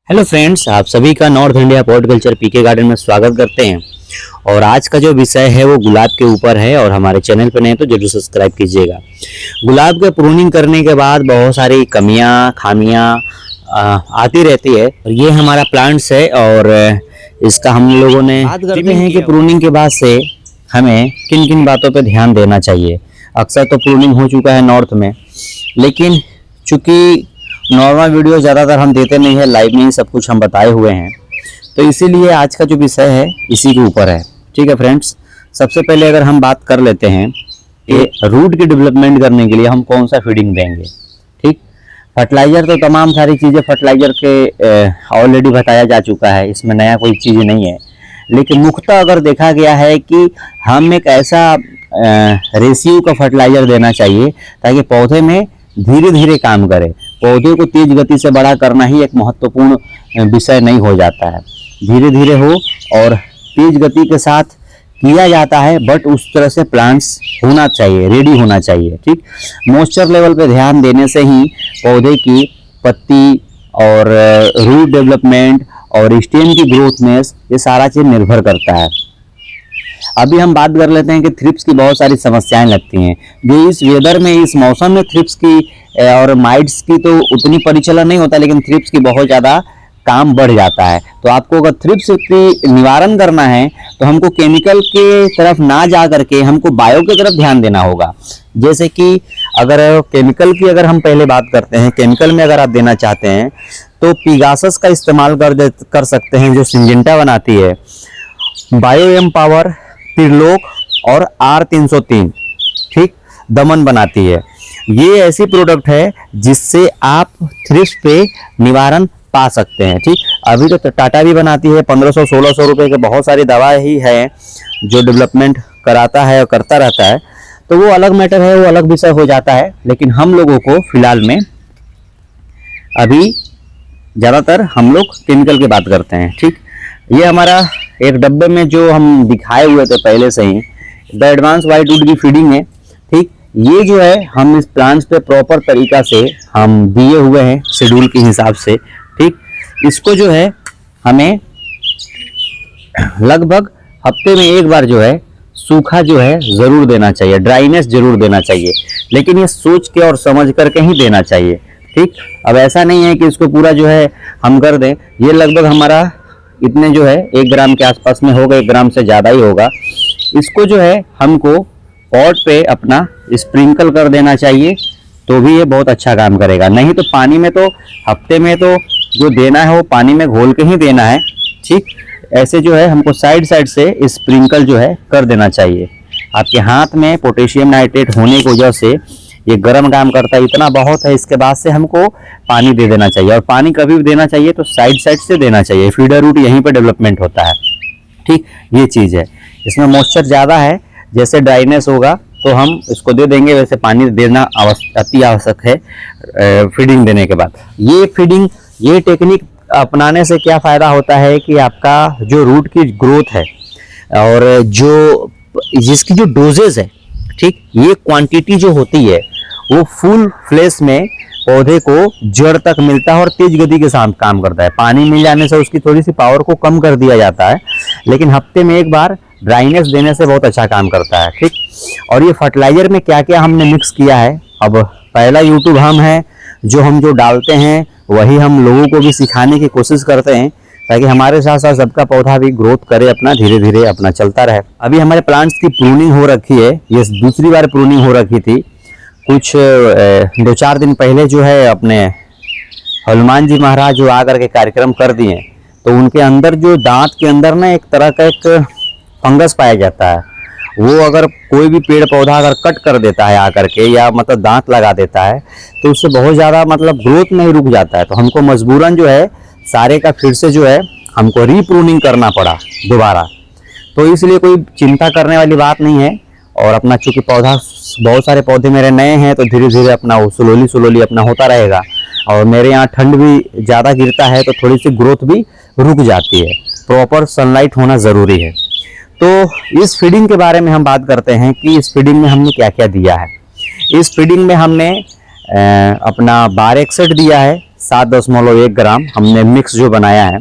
Hello friends, आप सभी का नॉर्थ इंडिया पॉटकल्चर पीके गार्डन में स्वागत करते हैं। और आज का जो विषय है वो गुलाब के ऊपर है और हमारे चैनल पर नए तो जरूर सब्सक्राइब कीजिएगा। गुलाब के प्रूनिंग करने के बाद बहुत सारी कमियां खामियां आती रहती है और ये हमारा प्लांट्स है और इसका हम लोगों ने बात करते हैं कि प्रूनिंग के बाद से हमें किन किन बातों पर ध्यान देना चाहिए। अक्सर तो प्रूनिंग हो चुका है नॉर्थ में, लेकिन चूंकि नॉर्मल वीडियो ज़्यादातर हम देते नहीं है, लाइव में ही सब कुछ हम बताए हुए हैं, तो इसीलिए आज का जो विषय है इसी के ऊपर है। ठीक है फ्रेंड्स, सबसे पहले अगर हम बात कर लेते हैं कि रूट की डेवलपमेंट करने के लिए हम कौन सा फीडिंग देंगे। ठीक, फर्टिलाइज़र तो तमाम सारी चीज़ें फर्टिलाइज़र के ऑलरेडी बताया जा चुका है, इसमें नया कोई चीज़ नहीं है। लेकिन मुख्यतः अगर देखा गया है कि हम एक ऐसा रेशियो का फर्टिलाइज़र देना चाहिए ताकि पौधे में धीरे धीरे काम करे। पौधे को तेज गति से बड़ा करना ही एक महत्वपूर्ण विषय नहीं हो जाता है, धीरे धीरे हो और तेज गति के साथ किया जाता है, बट उस तरह से प्लांट्स होना चाहिए, रेडी होना चाहिए। ठीक, मॉइस्चर लेवल पे ध्यान देने से ही पौधे की पत्ती और रूट डेवलपमेंट और स्टेम की ग्रोथनेस ये सारा चीज़ निर्भर करता है। अभी हम बात कर लेते हैं कि थ्रिप्स की बहुत सारी समस्याएं लगती हैं, जो इस वेदर में, इस मौसम में थ्रिप्स की और माइट्स की तो उतनी परिचलन नहीं होता, लेकिन थ्रिप्स की बहुत ज़्यादा काम बढ़ जाता है। तो आपको अगर थ्रिप्स की निवारण करना है तो हमको केमिकल के तरफ ना जा करके हमको बायो की तरफ ध्यान देना होगा। जैसे कि अगर केमिकल की अगर हम पहले बात करते हैं, केमिकल में अगर आप देना चाहते हैं तो पिगासस का इस्तेमाल कर सकते हैं, जो सिंजेंटा बनाती है, बायो एम पावर, त्रिलोक और R303 ठीक दमन बनाती है। ये ऐसी प्रोडक्ट है जिससे आप थ्रिप्स पे निवारण पा सकते हैं। ठीक, अभी तो टाटा भी बनाती है, 1500-1600 रुपए के बहुत सारी दवा ही है जो डेवलपमेंट कराता है और करता रहता है, तो वो अलग मैटर है, वो अलग विषय हो जाता है। लेकिन हम लोगों को फिलहाल में अभी ज़्यादातर हम लोग केमिकल की बात करते हैं। ठीक, ये हमारा एक डब्बे में जो हम दिखाए हुए थे पहले से ही, द एडवांस व्हाइट वुड की फीडिंग है। ठीक, ये जो है हम इस प्लांट्स पे प्रॉपर तरीका से हम दिए हुए हैं शेड्यूल के हिसाब से। ठीक, इसको जो है हमें लगभग हफ्ते में एक बार जो है सूखा जो है ज़रूर देना चाहिए, ड्राइनेस ज़रूर देना चाहिए, लेकिन ये सोच के और समझ करके ही देना चाहिए। ठीक, अब ऐसा नहीं है कि इसको पूरा जो है हम कर दें। ये लगभग हमारा इतने जो है 1 ग्राम के आसपास में होगा, 1 ग्राम से ज़्यादा ही होगा। इसको जो है हमको पॉट पे अपना स्प्रिंकल कर देना चाहिए, तो भी ये बहुत अच्छा काम करेगा। नहीं तो पानी में, तो हफ्ते में तो जो देना है वो पानी में घोल के ही देना है। ठीक, ऐसे जो है हमको साइड साइड से स्प्रिंकल जो है कर देना चाहिए। आपके हाथ में पोटेशियम नाइट्रेट होने की वजह से ये गर्म काम करता है, इतना बहुत है। इसके बाद से हमको पानी दे देना चाहिए, और पानी कभी भी देना चाहिए तो साइड साइड से देना चाहिए, फीडर रूट यहीं पर डेवलपमेंट होता है। ठीक, ये चीज़ है। इसमें मॉइस्चर ज़्यादा है, जैसे ड्राइनेस होगा तो हम इसको दे देंगे, वैसे पानी देना अति आवश्यक है फीडिंग देने के बाद। ये टेक्निक अपनाने से क्या फ़ायदा होता है कि आपका जो रूट की ग्रोथ है और जो जिसकी जो डोजेज है, ठीक, ये क्वांटिटी जो होती है वो फुल फ्लेश में पौधे को जड़ तक मिलता है और तेज गति के साथ काम करता है। पानी मिल जाने से उसकी थोड़ी सी पावर को कम कर दिया जाता है, लेकिन हफ्ते में एक बार ड्राइनेस देने से बहुत अच्छा काम करता है। ठीक, और ये फर्टिलाइजर में क्या क्या हमने मिक्स किया है, अब पहला यूट्यूब हम है, जो डालते हैं वही हम लोगों को भी सिखाने की कोशिश करते हैं, ताकि हमारे साथ साथ सबका पौधा भी ग्रोथ करे, अपना धीरे धीरे अपना चलता रहे। अभी हमारे प्लांट्स की प्रूनिंग हो रखी है, ये दूसरी बार प्रूनिंग हो रखी थी। कुछ 2-4 दिन पहले जो है अपने हनुमान जी महाराज जो आकर के कार्यक्रम कर दिए, तो उनके अंदर जो दांत के अंदर ना एक तरह का एक फंगस पाया जाता है। वो अगर कोई भी पेड़ पौधा अगर कट कर देता है आकर के, या मतलब दांत लगा देता है, तो उससे बहुत ज़्यादा मतलब ग्रोथ में ही रुक जाता है। तो हमको मजबूरन जो है सारे का फिर से जो है हमको रीप्रूनिंग करना पड़ा दोबारा। तो इसलिए कोई चिंता करने वाली बात नहीं है। और अपना चूँकि पौधा, बहुत सारे पौधे मेरे नए हैं, तो धीरे धीरे अपना वो स्लोली अपना होता रहेगा। और मेरे यहाँ ठंड भी ज़्यादा गिरता है तो थोड़ी सी ग्रोथ भी रुक जाती है। प्रॉपर सनलाइट होना ज़रूरी है। तो इस फीडिंग के बारे में हम बात करते हैं कि इस फीडिंग में हमने क्या क्या दिया है। इस फीडिंग में हमने अपना बार एक्सेट दिया है, 7.1 ग्राम हमने मिक्स जो बनाया है।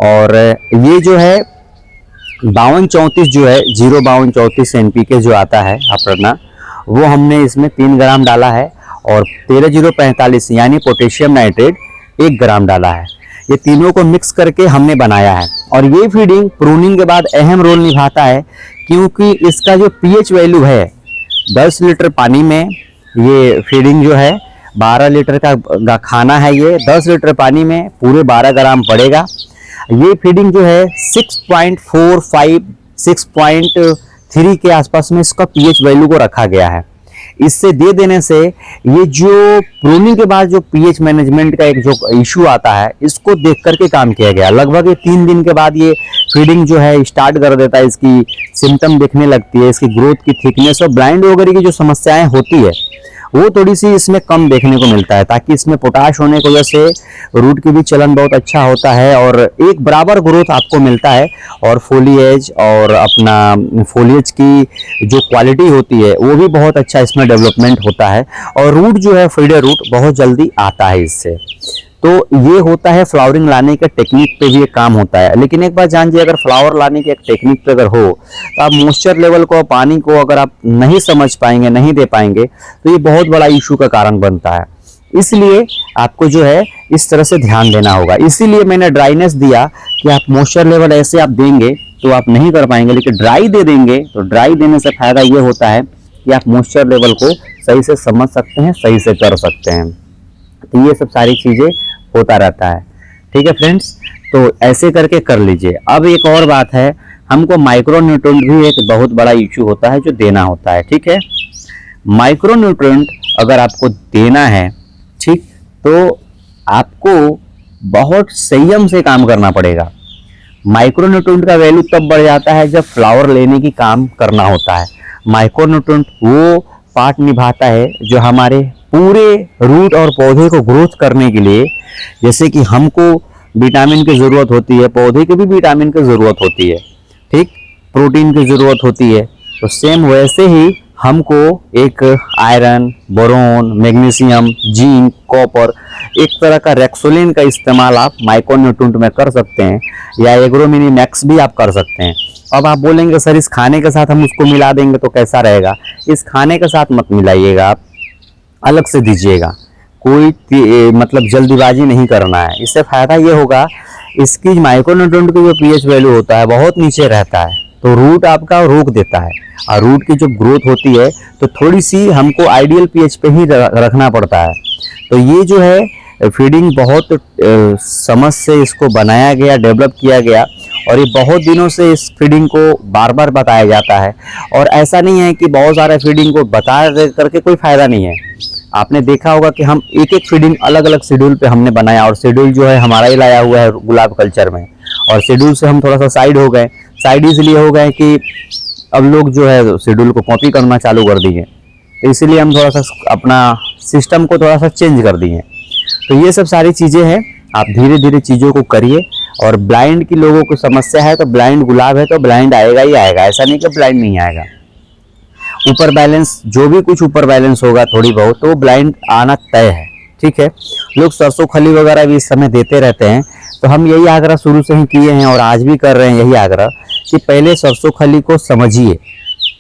और ये जो है 5234 जो है 05234 NPK जो आता है अपर्णा, वो हमने इसमें 3 ग्राम डाला है। और 13045 यानी पोटेशियम नाइट्रेट 1 ग्राम डाला है। ये तीनों को मिक्स करके हमने बनाया है। और ये फीडिंग प्रूनिंग के बाद अहम रोल निभाता है, क्योंकि इसका जो pH वैल्यू है 10 लीटर पानी में, ये फीडिंग जो है 12 लीटर का खाना है, ये 10 लीटर पानी में पूरे 12 ग्राम पड़ेगा। ये फीडिंग जो है 6.45 6.3 के आसपास में इसका pH वैल्यू को रखा गया है। इससे दे देने से ये जो प्रूनिंग के बाद जो pH मैनेजमेंट का एक जो इशू आता है, इसको देख करके काम किया गया। लगभग ये 3 दिन के बाद ये फीडिंग जो है स्टार्ट कर देता है, इसकी सिम्टम दिखने लगती है, इसकी ग्रोथ की थिकनेस और ब्लाइंड वगैरह की जो समस्याएं होती है वो थोड़ी सी इसमें कम देखने को मिलता है, ताकि इसमें पोटाश होने की वजह से रूट की भी चलन बहुत अच्छा होता है और एक बराबर ग्रोथ आपको मिलता है। और फोलिएज और अपना फोलिएज की जो क्वालिटी होती है वो भी बहुत अच्छा इसमें डेवलपमेंट होता है। और रूट जो है फीडर रूट बहुत जल्दी आता है इससे। तो ये होता है फ्लावरिंग लाने के टेक्निक पे भी एक काम होता है। लेकिन एक बात जान जाइए, अगर फ्लावर लाने के एक टेक्निक पे अगर हो तो आप मॉइस्चर लेवल को, पानी को अगर आप नहीं समझ पाएंगे, नहीं दे पाएंगे, तो ये बहुत बड़ा इशू का कारण बनता है। इसलिए आपको जो है इस तरह से ध्यान देना होगा। इसीलिए मैंने ड्राइनेस दिया कि आप मॉइस्चर लेवल ऐसे आप देंगे तो आप नहीं कर पाएंगे, लेकिन ड्राई दे देंगे तो ड्राई देने से फायदा ये होता है कि आप मॉइस्चर लेवल को सही से समझ सकते हैं, सही से कर सकते हैं। तो ये सब सारी चीजें होता रहता है। ठीक है फ्रेंड्स, तो ऐसे करके कर लीजिए। अब एक और बात है, हमको माइक्रोन्यूट्रिएंट भी एक बहुत बड़ा इशू होता है जो देना होता है। ठीक है, माइक्रोन्यूट्रिएंट अगर आपको देना है, ठीक, तो आपको बहुत संयम से काम करना पड़ेगा। माइक्रोन्यूट्रिएंट का वैल्यू तब बढ़ जाता है जब फ्लावर लेने की काम करना होता है। माइक्रोन्यूट्रिएंट वो पार्ट निभाता है जो हमारे पूरे रूट और पौधे को ग्रोथ करने के लिए, जैसे कि हमको विटामिन की ज़रूरत होती है, पौधे को भी विटामिन की ज़रूरत होती है, ठीक, प्रोटीन की ज़रूरत होती है, तो सेम वैसे ही हमको एक iron, boron, magnesium, zinc, copper, एक तरह का रेक्सोलिन का इस्तेमाल आप माइक्रोन्यूट्रिएंट में कर सकते हैं, या एग्रोमिनी मैक्स भी आप कर सकते हैं। अब आप बोलेंगे सर इस खाने के साथ हम उसको मिला देंगे तो कैसा रहेगा? इस खाने के साथ मत मिलाइएगा, आप अलग से दीजिएगा। कोई मतलब जल्दीबाजी नहीं करना है। इससे फायदा ये होगा, इसकी माइक्रोन्यूट्रिएंट की जो pH वैल्यू होता है बहुत नीचे रहता है, तो रूट आपका रोक देता है। और रूट की जो ग्रोथ होती है तो थोड़ी सी हमको आइडियल pH पे ही रखना पड़ता है। तो ये जो है फीडिंग बहुत समझ से इसको बनाया गया, डेवलप किया गया, और ये बहुत दिनों से इस फीडिंग को बार बार बताया जाता है। और ऐसा नहीं है कि बहुत सारे फीडिंग को बता करके कोई फायदा नहीं है। आपने देखा होगा कि हम एक एक फीडिंग अलग अलग शेड्यूल पे हमने बनाया, और शेड्यूल जो है हमारा ही लाया हुआ है गुलाब कल्चर में, और शेड्यूल से हम थोड़ा सा साइड हो गए। साइड इसलिए हो गए कि अब लोग जो है शेड्यूल को कॉपी करना चालू कर दिए, तो इसीलिए हम थोड़ा सा अपना सिस्टम को थोड़ा सा चेंज कर दिए। तो ये सब सारी चीज़ें हैं, आप धीरे धीरे चीज़ों को करिए। और ब्लाइंड की लोगों को समस्या है तो ब्लाइंड गुलाब है तो ब्लाइंड आएगा ही आएगा, ऐसा नहीं कि ब्लाइंड नहीं आएगा। ऊपर बैलेंस, जो भी कुछ ऊपर बैलेंस होगा थोड़ी बहुत, तो ब्लाइंड आना तय है। ठीक है, लोग सरसों खली वगैरह भी इस समय देते रहते हैं, तो हम यही आग्रह शुरू से ही किए हैं और आज भी कर रहे हैं यही आग्रह कि पहले सरसों खली को समझिए,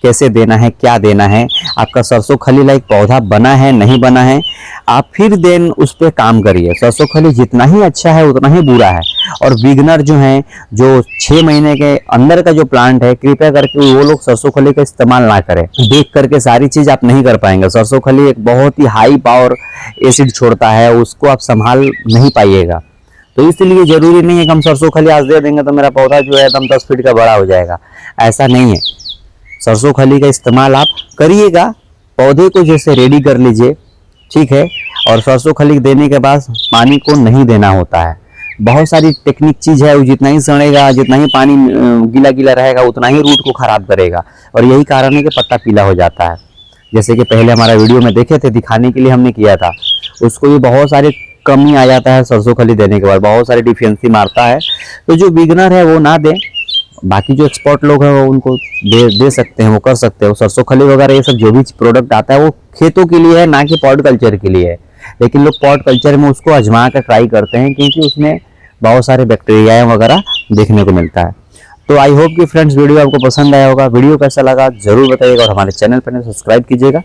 कैसे देना है, क्या देना है, आपका सरसों खली लाइक पौधा बना है नहीं बना है, आप फिर देन उस पर काम करिए। सरसों खली जितना ही अच्छा है उतना ही बुरा है। और बिगनर जो हैं, जो 6 महीने के अंदर का जो प्लांट है, कृपया करके वो लोग सरसों खली का इस्तेमाल ना करें। देख करके सारी चीज़ आप नहीं कर पाएंगे। सरसों खली एक बहुत ही हाई पावर एसिड छोड़ता है, उसको आप संभाल नहीं पाइएगा। तो इसलिए ज़रूरी नहीं है कि हम सरसों खली आज दे देंगे तो मेरा पौधा जो है एकदम 10 फीट का बड़ा हो जाएगा, ऐसा नहीं है। सरसों खली का इस्तेमाल आप करिएगा, पौधे को जैसे रेडी कर लीजिए, ठीक है। और सरसों खली देने के बाद पानी को नहीं देना होता है। बहुत सारी टेक्निक चीज़ है, वो जितना ही सड़ेगा, जितना ही पानी गीला गीला रहेगा, उतना ही रूट को खराब करेगा, और यही कारण है कि पत्ता पीला हो जाता है। जैसे कि पहले हमारा वीडियो में देखे थे, दिखाने के लिए हमने किया था, उसको भी बहुत सारी कमी आ जाता है सरसों खली देने के बाद, बहुत सारी डिफिशियंसी मारता है। तो जो बिगनर है वो ना दें, बाकी जो एक्सपर्ट लोग हैं वो उनको दे सकते हैं, वो कर सकते हैं। सरसों खली वगैरह ये सब जो भी प्रोडक्ट आता है वो खेतों के लिए है, ना कि पॉट कल्चर के लिए है। लेकिन लोग पॉट कल्चर में उसको आजमा कर ट्राई करते हैं क्योंकि उसमें बहुत सारे बैक्टीरिया वगैरह देखने को मिलता है। तो आई होप कि फ्रेंड्स वीडियो आपको पसंद आया होगा। वीडियो कैसा लगा जरूर बताइएगा और हमारे चैनल पर सब्सक्राइब कीजिएगा।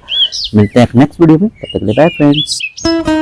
मिलते हैं नेक्स्ट वीडियो में, तब तक के लिए बाय फ्रेंड्स।